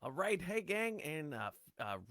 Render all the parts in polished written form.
All right, hey gang and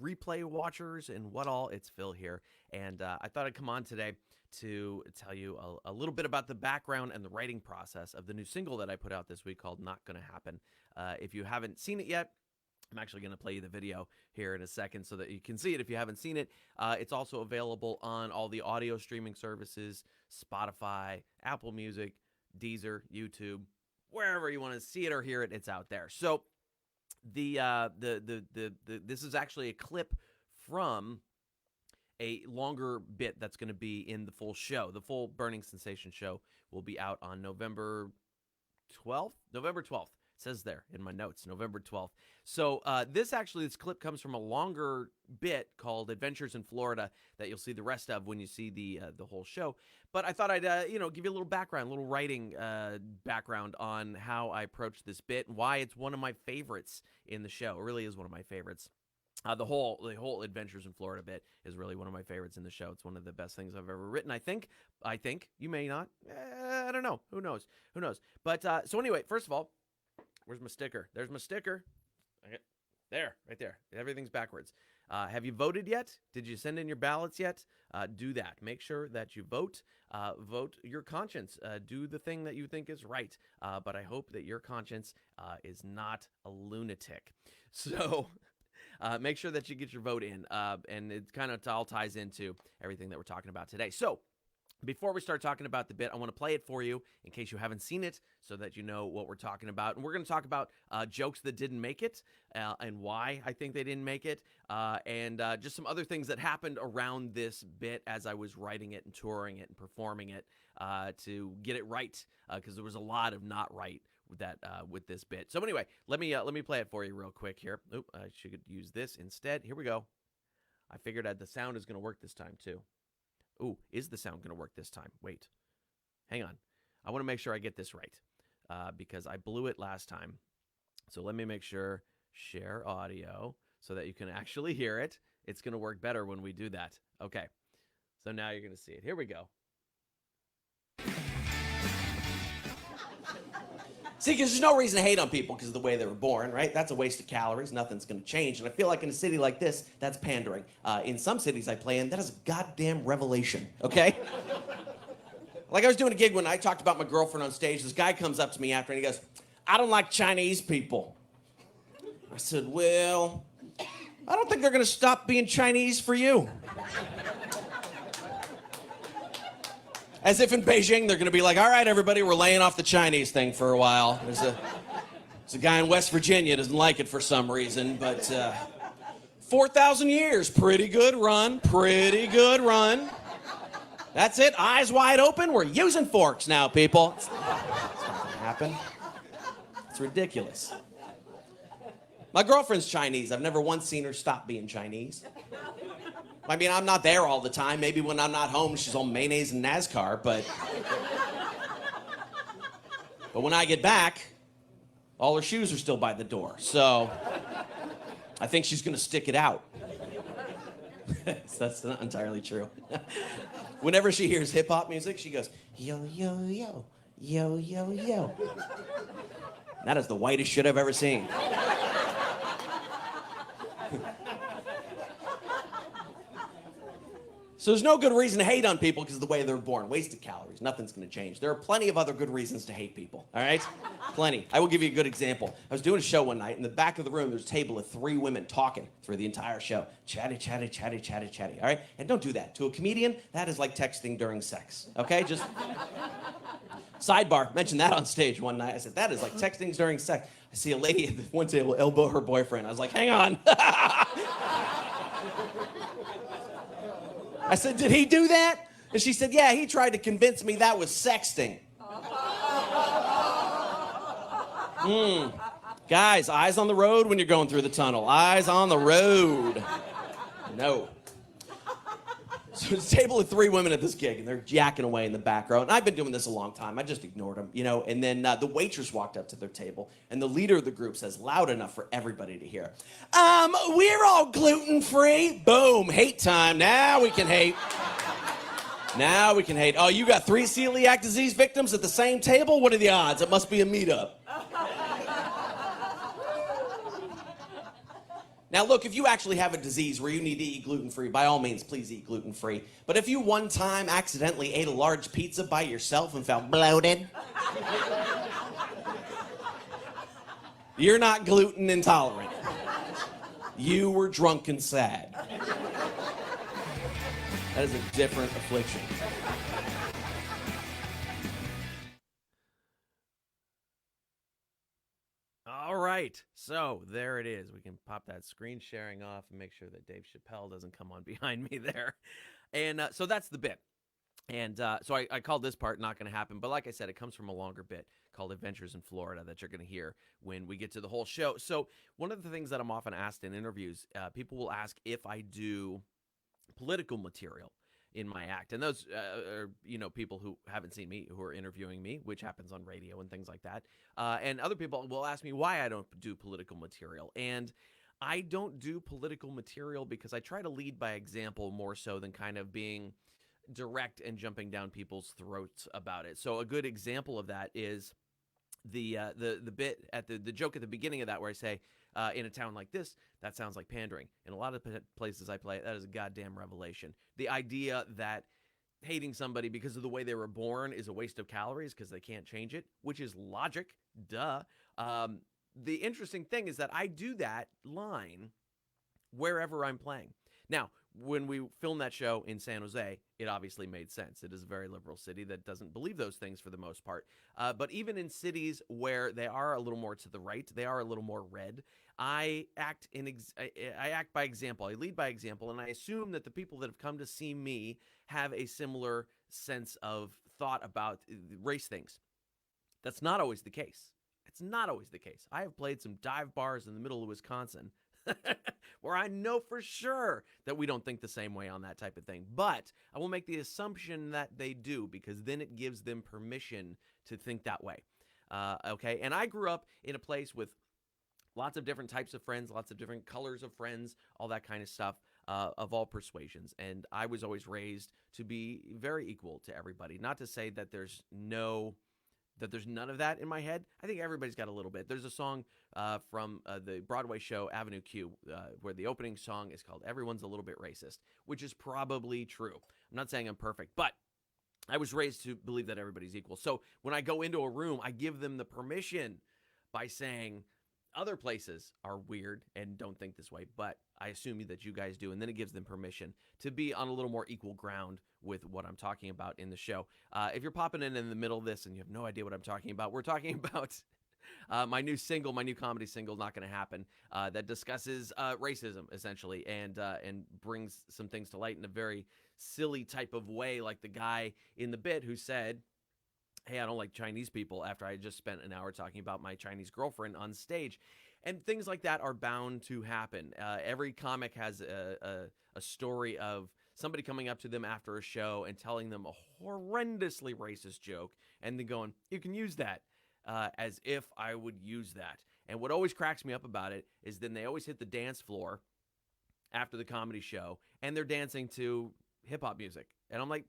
replay watchers and what all, it's Phil here. And I thought I'd come on today to tell you a little bit about the background and the writing process of the new single that I put out this week called Not Gonna Happen. If you haven't seen it yet, I'm actually going to play you the video here in a second so that you can see it if you haven't seen it. It's also available on all the audio streaming services, Spotify, Apple Music, Deezer, YouTube, wherever you want to see it or hear it, it's out there. So this is actually a clip from a longer bit that's going to be in the full show. The full Burning Sensation show will be out on November 12th. November 12th. It says there in my notes, November 12th. So this clip comes from a longer bit called Adventures in Florida that you'll see the rest of when you see the whole show. But I thought I'd give you a little background, a little writing background on how I approached this bit and why it's one of my favorites in the show. It really is one of my favorites. The whole Adventures in Florida bit is really one of my favorites in the show. It's one of the best things I've ever written. I think you may not. I don't know. Who knows? But so anyway, first of all, where's my sticker? There's my sticker. There, right there. Everything's backwards. Have you voted yet? Did you send in your ballots yet? Do that. Make sure that you vote. Vote your conscience. Do the thing that you think is right. But I hope that your conscience is not a lunatic. So make sure that you get your vote in. And it kind of all ties into everything that we're talking about today. So before we start talking about the bit, I want to play it for you in case you haven't seen it so that you know what we're talking about. And we're going to talk about jokes that didn't make it and why I think they didn't make it and just some other things that happened around this bit as I was writing it and touring it and performing it to get it right because there was a lot of not right with that with this bit. So anyway, let me play it for you real quick here. Oop, I should use this instead. Here we go. I figured the sound is going to work this time too. Ooh, is the sound going to work this time? Wait, hang on. I want to make sure I get this right because I blew it last time. So let me make sure, share audio so that you can actually hear it. It's going to work better when we do that. Okay, so now you're going to see it. Here we go. See, because there's no reason to hate on people because of the way they were born, right? That's a waste of calories. Nothing's going to change. And I feel like in a city like this, that's pandering. In some cities I play in, that is a goddamn revelation, okay? Like I was doing a gig when I talked about my girlfriend on stage. This guy comes up to me after and he goes, "I don't like Chinese people." I said, "Well, I don't think they're going to stop being Chinese for you." As if in Beijing, they're going to be like, "All right, everybody, we're laying off the Chinese thing for a while." There's a guy in West Virginia doesn't like it for some reason, but 4,000 years, pretty good run. That's it, eyes wide open. We're using forks now, people. It's not going to happen. It's ridiculous. My girlfriend's Chinese. I've never once seen her stop being Chinese. I mean, I'm not there all the time. Maybe when I'm not home, she's on mayonnaise and NASCAR, but when I get back, all her shoes are still by the door. So I think she's going to stick it out. That's not entirely true. Whenever she hears hip-hop music, she goes, "Yo, yo, yo, yo, yo, yo." That is the whitest shit I've ever seen. So there's no good reason to hate on people because of the way they're born. Wasted calories. Nothing's going to change. There are plenty of other good reasons to hate people, all right? Plenty. I will give you a good example. I was doing a show one night. In the back of the room, there's a table of 3 women talking through the entire show. Chatty, chatty, chatty, chatty, chatty, all right? And don't do that. To a comedian, that is like texting during sex, okay? Just sidebar. Mentioned that on stage one night. I said, that is like texting during sex. I see a lady at the one table elbow her boyfriend. I was like, hang on. I said, did he do that? And she said, yeah, he tried to convince me that was sexting. Guys, eyes on the road when you're going through the tunnel. Eyes on the road. No. So it's a table of 3 women at this gig, and they're yakking away in the back row. And I've been doing this a long time. I just ignored them, you know. And then the waitress walked up to their table, and the leader of the group says, loud enough for everybody to hear, "We're all gluten-free." Boom, hate time. Now we can hate. Now we can hate. Oh, you got 3 celiac disease victims at the same table? What are the odds? It must be a meetup. Now, look, if you actually have a disease where you need to eat gluten-free, by all means, please eat gluten-free. But if you one time accidentally ate a large pizza by yourself and felt bloated, you're not gluten intolerant. You were drunk and sad. That is a different affliction. All right, so there it is. We can pop that screen sharing off and make sure that Dave Chappelle doesn't come on behind me there. And so that's the bit. And so I called this part Not Gonna Happen. But like I said, it comes from a longer bit called Adventures in Florida that you're going to hear when we get to the whole show. So one of the things that I'm often asked in interviews, people will ask if I do political material in my act. And those are, people who haven't seen me, who are interviewing me, which happens on radio and things like that. And other people will ask me why I don't do political material. And I don't do political material because I try to lead by example more so than kind of being direct and jumping down people's throats about it. So a good example of that is the bit at the joke at the beginning of that where I say, in a town like this, that sounds like pandering. In a lot of places I play, that is a goddamn revelation. The idea that hating somebody because of the way they were born is a waste of calories because they can't change it, which is logic, duh. The interesting thing is that I do that line wherever I'm playing. Now, when we filmed that show in San Jose, it obviously made sense. It is a very liberal city that doesn't believe those things for the most part. But even in cities where they are a little more to the right, they are a little more red, I act by example. I lead by example, and I assume that the people that have come to see me have a similar sense of thought about race things. That's not always the case. It's not always the case. I have played some dive bars in the middle of Wisconsin where I know for sure that we don't think the same way on that type of thing. But I will make the assumption that they do because then it gives them permission to think that way. Okay, and I grew up in a place with lots of different types of friends, lots of different colors of friends, all that kind of stuff, of all persuasions. And I was always raised to be very equal to everybody. Not to say that there's none of that in my head. I think everybody's got a little bit. There's a song from the Broadway show Avenue Q where the opening song is called Everyone's a Little Bit Racist, which is probably true. I'm not saying I'm perfect, but I was raised to believe that everybody's equal. So when I go into a room, I give them the permission by saying other places are weird and don't think this way, but I assume that you guys do. And then it gives them permission to be on a little more equal ground with what I'm talking about in the show. If you're popping in the middle of this and you have no idea what I'm talking about, we're talking about my new comedy single, Not Gonna Happen, that discusses racism, essentially, and brings some things to light in a very silly type of way, like the guy in the bit who said, hey, I don't like Chinese people, after I just spent an hour talking about my Chinese girlfriend on stage. And things like that are bound to happen. Every comic has a story of somebody coming up to them after a show and telling them a horrendously racist joke, and then going, you can use that, as if I would use that. And what always cracks me up about it is then they always hit the dance floor after the comedy show, and they're dancing to hip-hop music. And I'm like,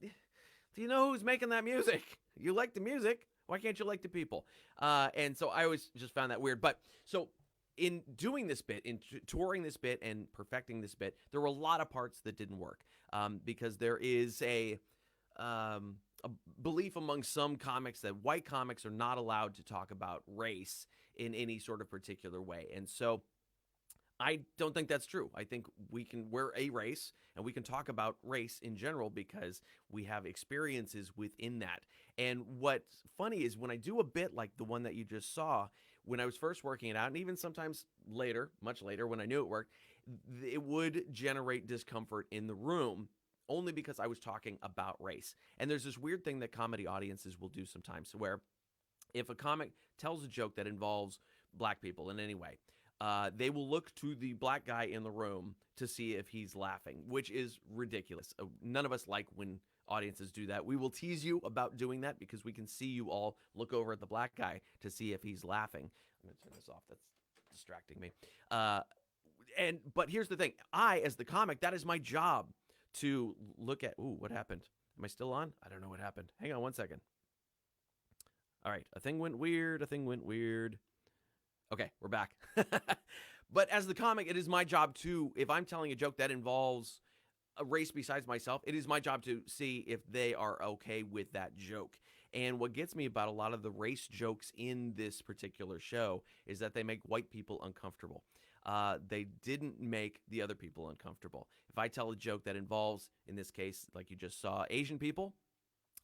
do you know who's making that music? You like the music. Why can't you like the people? And so I always just found that weird. But so in doing this bit, in touring this bit and perfecting this bit, there were a lot of parts that didn't work because there is a belief among some comics that white comics are not allowed to talk about race in any sort of particular way. And so I don't think that's true. I think we're a race and we can talk about race in general because we have experiences within that. And what's funny is when I do a bit like the one that you just saw, when I was first working it out, and even sometimes later, much later, when I knew it worked, it would generate discomfort in the room only because I was talking about race. And there's this weird thing that comedy audiences will do sometimes where if a comic tells a joke that involves black people in any way, they will look to the black guy in the room to see if he's laughing, which is ridiculous. None of us like when audiences do that. We will tease you about doing that because we can see you all look over at the black guy to see if he's laughing. I'm going to turn this off. That's distracting me. But here's the thing. I, as the comic, that is my job to look at. Ooh, what happened? Am I still on? I don't know what happened. Hang on one second. All right. A thing went weird. Okay, we're back. But as the comic, it is my job to, if I'm telling a joke that involves a race besides myself, it is my job to see if they are okay with that joke. And what gets me about a lot of the race jokes in this particular show is that they make white people uncomfortable. They didn't make the other people uncomfortable. If I tell a joke that involves, in this case, like you just saw, Asian people,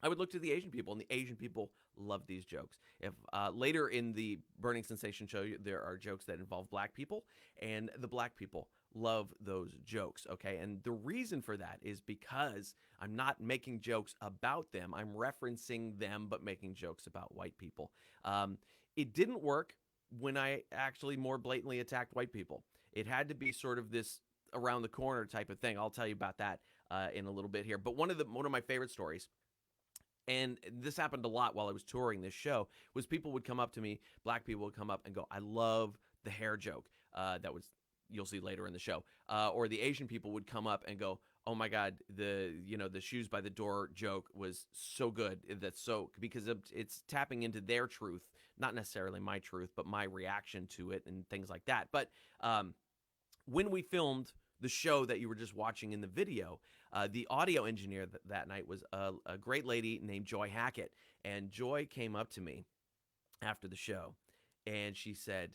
I would look to the Asian people, and the Asian people love these jokes. If later in the Burning Sensation show, there are jokes that involve black people, and the black people love those jokes, okay? And the reason for that is because I'm not making jokes about them. I'm referencing them, but making jokes about white people. It didn't work when I actually more blatantly attacked white people. It had to be sort of this around the corner type of thing. I'll tell you about that in a little bit here. But one of my favorite stories, and this happened a lot while I was touring this show, was people would come up to me, black people would come up and go, "I love the hair joke." That was, you'll see later in the show. Or the Asian people would come up and go, "Oh my God, the shoes by the door joke was so good." That's so, because it's tapping into their truth, not necessarily my truth, but my reaction to it and things like that. But when we filmed the show that you were just watching in the video, the audio engineer that night was a great lady named Joy Hackett. And Joy came up to me after the show, and she said,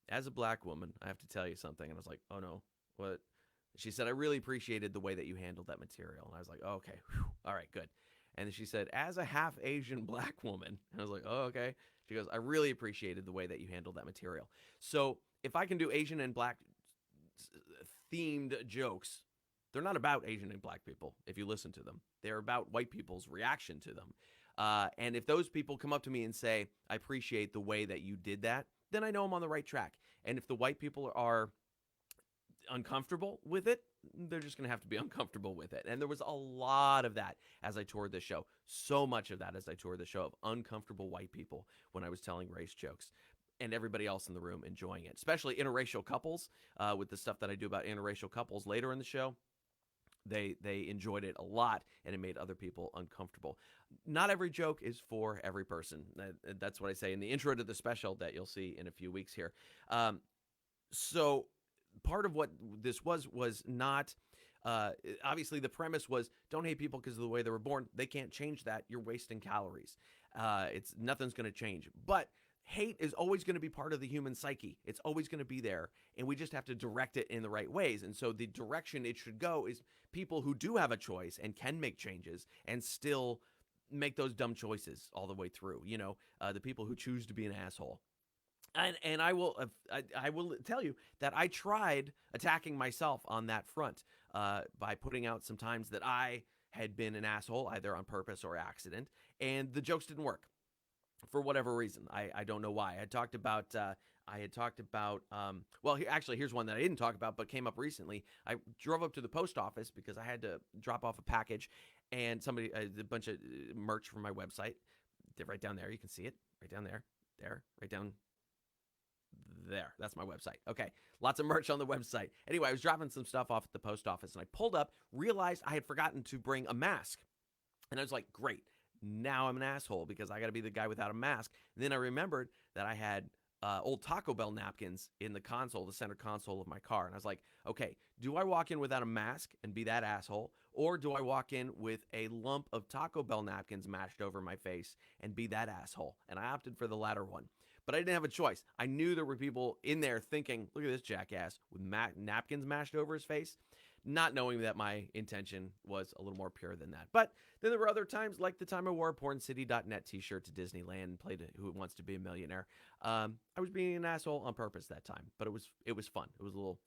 "As a black woman, I have to tell you something." And I was like, "Oh no, what?" She said, "I really appreciated the way that you handled that material." And I was like, "Oh, okay, whew. All right, good." And then she said, "As a half Asian black woman," and I was like, "Oh, okay." She goes, "I really appreciated the way that you handled that material." So if I can do Asian and black themed jokes, they're not about Asian and black people. If you listen to them, they're about white people's reaction to them. And if those people come up to me and say, "I appreciate the way that you did that," then I know I'm on the right track. And if the white people are uncomfortable with it, they're just going to have to be uncomfortable with it. And there was a lot of that as I toured the show. So much of that as I toured the show, of uncomfortable white people when I was telling race jokes, and everybody else in the room enjoying it, especially interracial couples. With the stuff that I do about interracial couples later in the show, they enjoyed it a lot, and it made other people uncomfortable. Not every joke is for every person. That's what I say in the intro to the special that you'll see in a few weeks here. So part of what this was not, obviously the premise was, don't hate people because of the way they were born. They can't change that. You're wasting calories. It's nothing's going to change. But hate is always going to be part of the human psyche. It's always going to be there, and we just have to direct it in the right ways. And so the direction it should go is people who do have a choice and can make changes and still make those dumb choices all the way through. The people who choose to be an asshole. And I will tell you that I tried attacking myself on that front by putting out some times that I had been an asshole, either on purpose or accident, and the jokes didn't work for whatever reason. I don't know why. I had talked about actually, here's one that I didn't talk about but came up recently. I drove up to the post office because I had to drop off a package, and somebody, a bunch of merch from my website, right down there. You can see it right down there, right down there. That's my website. Okay. Lots of merch on the website. Anyway, I was dropping some stuff off at the post office, and I pulled up, realized I had forgotten to bring a mask. And I was like, great. Now I'm an asshole because I got to be the guy without a mask. And then I remembered that I had old Taco Bell napkins in the console, the center console of my car. And I was like, okay, do I walk in without a mask and be that asshole? Or do I walk in with a lump of Taco Bell napkins mashed over my face and be that asshole? And I opted for the latter one. But I didn't have a choice. I knew there were people in there thinking, look at this jackass with napkins mashed over his face, not knowing that my intention was a little more pure than that. But then there were other times, like the time I wore a PornCity.net t-shirt to Disneyland and played Who Wants to Be a Millionaire. I was being an asshole on purpose that time, but it was fun. It was a little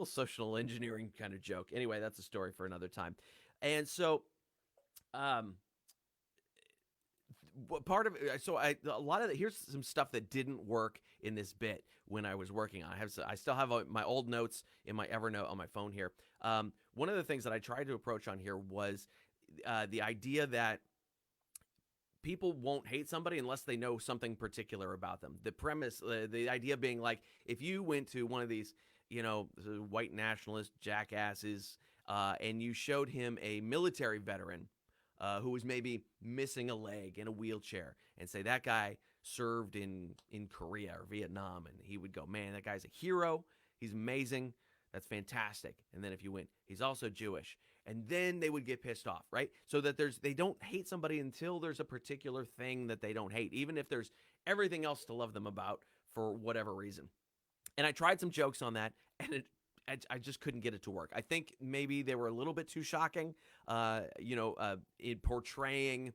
social engineering kind of joke. Anyway, that's a story for another time. And so, part of it, so a lot of here's some stuff that didn't work in this bit when I was working on it. I still have my old notes in my Evernote on my phone here. One of the things that I tried to approach on here was the idea that people won't hate somebody unless they know something particular about them. The premise, the idea being like, if you went to one of these, white nationalist jackasses, and you showed him a military veteran who was maybe missing a leg in a wheelchair, and say that guy served in Korea or Vietnam, and he would go, man, that guy's a hero. he's amazing. That's fantastic. And then if you went, he's also Jewish. And then they would get pissed off, right? So that they don't hate somebody until there's a particular thing that they don't hate, even if there's everything else to love them about for whatever reason. And I tried some jokes on that, and I just couldn't get it to work. I think maybe they were a little bit too shocking, in portraying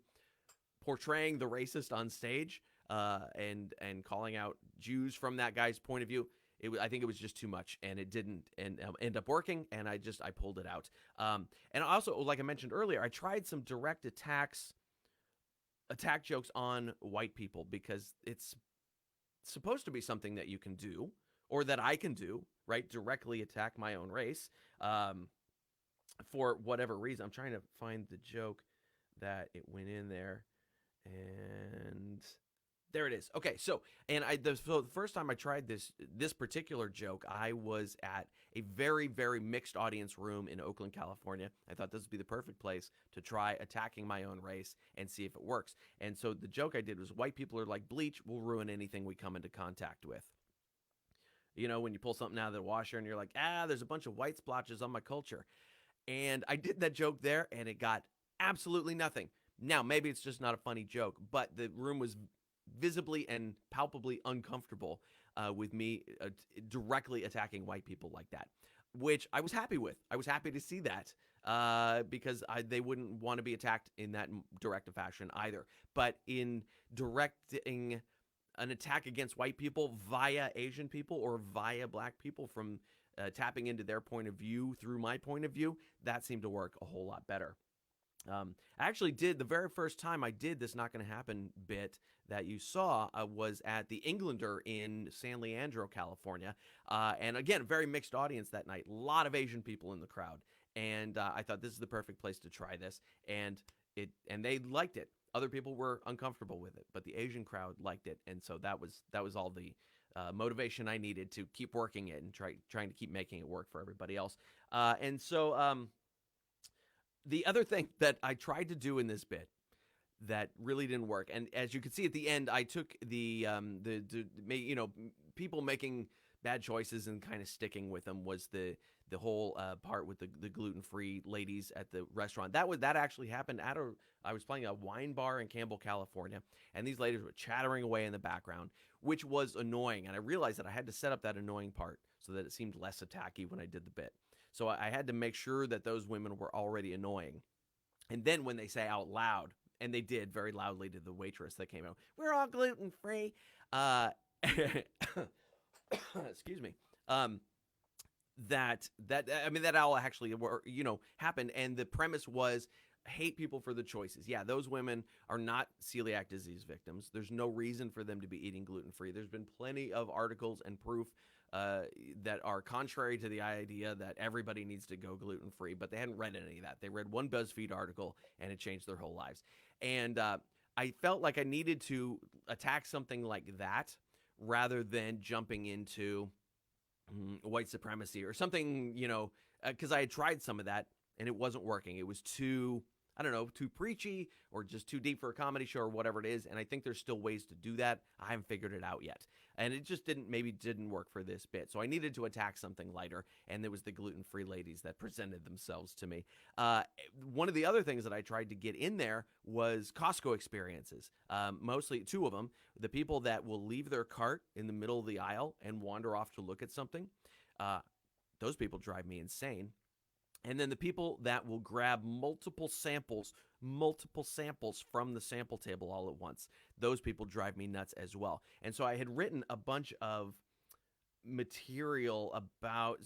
the racist on stage, and calling out Jews from that guy's point of view. I think it was just too much, and it didn't end up working, and I pulled it out. And also, like I mentioned earlier, I tried some direct attack jokes on white people because it's supposed to be something that you can do, or that I can do, right? Directly attack my own race, for whatever reason. I'm trying to find the joke that it went in there, and there it is. Okay, so the first time I tried this particular joke, I was at a very, very mixed audience room in Oakland, California. I thought this would be the perfect place to try attacking my own race and see if it works. And so the joke I did was, white people are like bleach, will ruin anything we come into contact with. You know, when you pull something out of the washer and you're like, there's a bunch of white splotches on my culture. And I did that joke there, and it got absolutely nothing. Now, maybe it's just not a funny joke, but the room was visibly and palpably uncomfortable with me directly attacking white people like that, which I was happy with. I was happy to see that because they wouldn't want to be attacked in that direct a fashion either. But in directing an attack against white people via Asian people or via black people, from tapping into their point of view through my point of view, that seemed to work a whole lot better. I actually did, the very first time I did this Not Gonna Happen bit that you saw was at the Englander in San Leandro, California. And again, very mixed audience that night. A lot of Asian people in the crowd. And I thought this is the perfect place to try this. And they liked it. Other people were uncomfortable with it, but the Asian crowd liked it. And so that was all the motivation I needed to keep working it and trying to keep making it work for everybody else. And so the other thing that I tried to do in this bit that really didn't work, and as you can see at the end, I took the people making bad choices and kind of sticking with them, was the whole part with the gluten-free ladies at the restaurant. That actually happened I was playing a wine bar in Campbell, California, and these ladies were chattering away in the background, which was annoying, and I realized that I had to set up that annoying part so that it seemed less attacky when I did the bit. So I had to make sure that those women were already annoying. And then when they say out loud, and they did very loudly to the waitress that came out, "We're all gluten-free." Excuse me. That all actually happened. And the premise was, hate people for the choices. Yeah, those women are not celiac disease victims. There's no reason for them to be eating gluten-free. There's been plenty of articles and proof that are contrary to the idea that everybody needs to go gluten-free, but they hadn't read any of that. They read one BuzzFeed article, and it changed their whole lives. And I felt like I needed to attack something like that rather than jumping into white supremacy or something, because I had tried some of that, and it wasn't working. It was too preachy or just too deep for a comedy show or whatever it is. And I think there's still ways to do that. I haven't figured it out yet. And it just didn't work for this bit. So I needed to attack something lighter. And it was the gluten-free ladies that presented themselves to me. One of the other things that I tried to get in there was Costco experiences. Mostly two of them. The people that will leave their cart in the middle of the aisle and wander off to look at something. Those people drive me insane. And then the people that will grab multiple samples from the sample table all at once. Those people drive me nuts as well. And so I had written a bunch of material a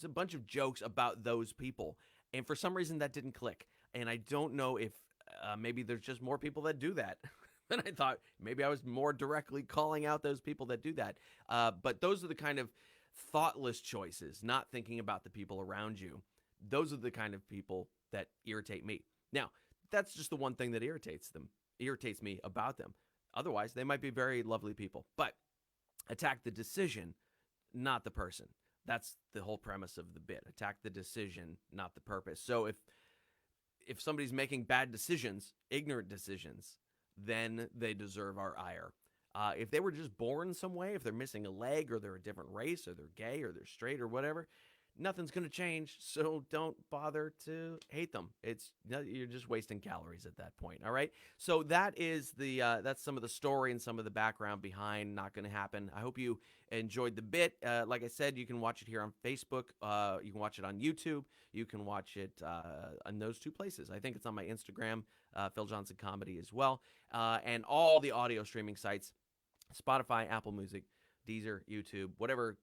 bunch of jokes about those people. And for some reason that didn't click. And I don't know if maybe there's just more people that do that. And I thought maybe I was more directly calling out those people that do that. But those are the kind of thoughtless choices, not thinking about the people around you. Those are the kind of people that irritate me. Now, that's just the one thing that irritates me about them. Otherwise, they might be very lovely people. But attack the decision, not the person. That's the whole premise of the bit. Attack the decision, not the purpose. So if somebody's making bad decisions, ignorant decisions, then they deserve our ire. If they were just born some way, if they're missing a leg or they're a different race or they're gay or they're straight or whatever, nothing's going to change. So don't bother to hate them. You're just wasting calories at that point. All right. So that is that's some of the story and some of the background behind Not Gonna Happen. I hope you enjoyed the bit. Like I said, you can watch it here on Facebook. You can watch it on YouTube. You can watch it on those two places. I think it's on my Instagram, Phil Johnson Comedy as well, and all the audio streaming sites. Spotify, Apple Music, Deezer, YouTube, whatever,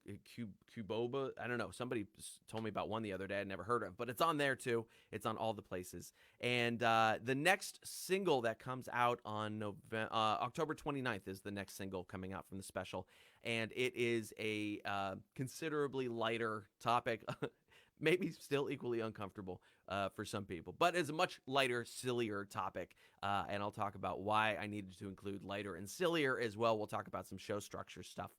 Cuboba. I don't know. Somebody told me about one the other day I'd never heard of, but it's on there too. It's on all the places. And the next single that comes out on October 29th is the next single coming out from the special. And it is a considerably lighter topic. Maybe still equally uncomfortable for some people, but it's a much lighter, sillier topic. And I'll talk about why I needed to include lighter and sillier as well. We'll talk about some show structure stuff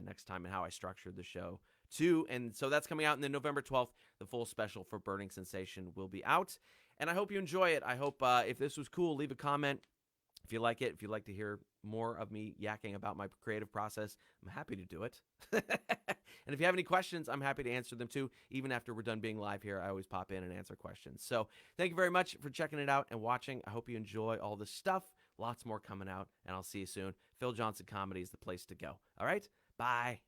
next time and how I structured the show too. And so that's coming out. And then November 12th, the full special for Burning Sensation will be out. And I hope you enjoy it. I hope if this was cool, leave a comment. If you like it, if you'd like to hear more of me yakking about my creative process, I'm happy to do it. And if you have any questions, I'm happy to answer them too. Even after we're done being live here, I always pop in and answer questions. So thank you very much for checking it out and watching. I hope you enjoy all this stuff. Lots more coming out, and I'll see you soon. Phil Johnson Comedy is the place to go. All right? Bye.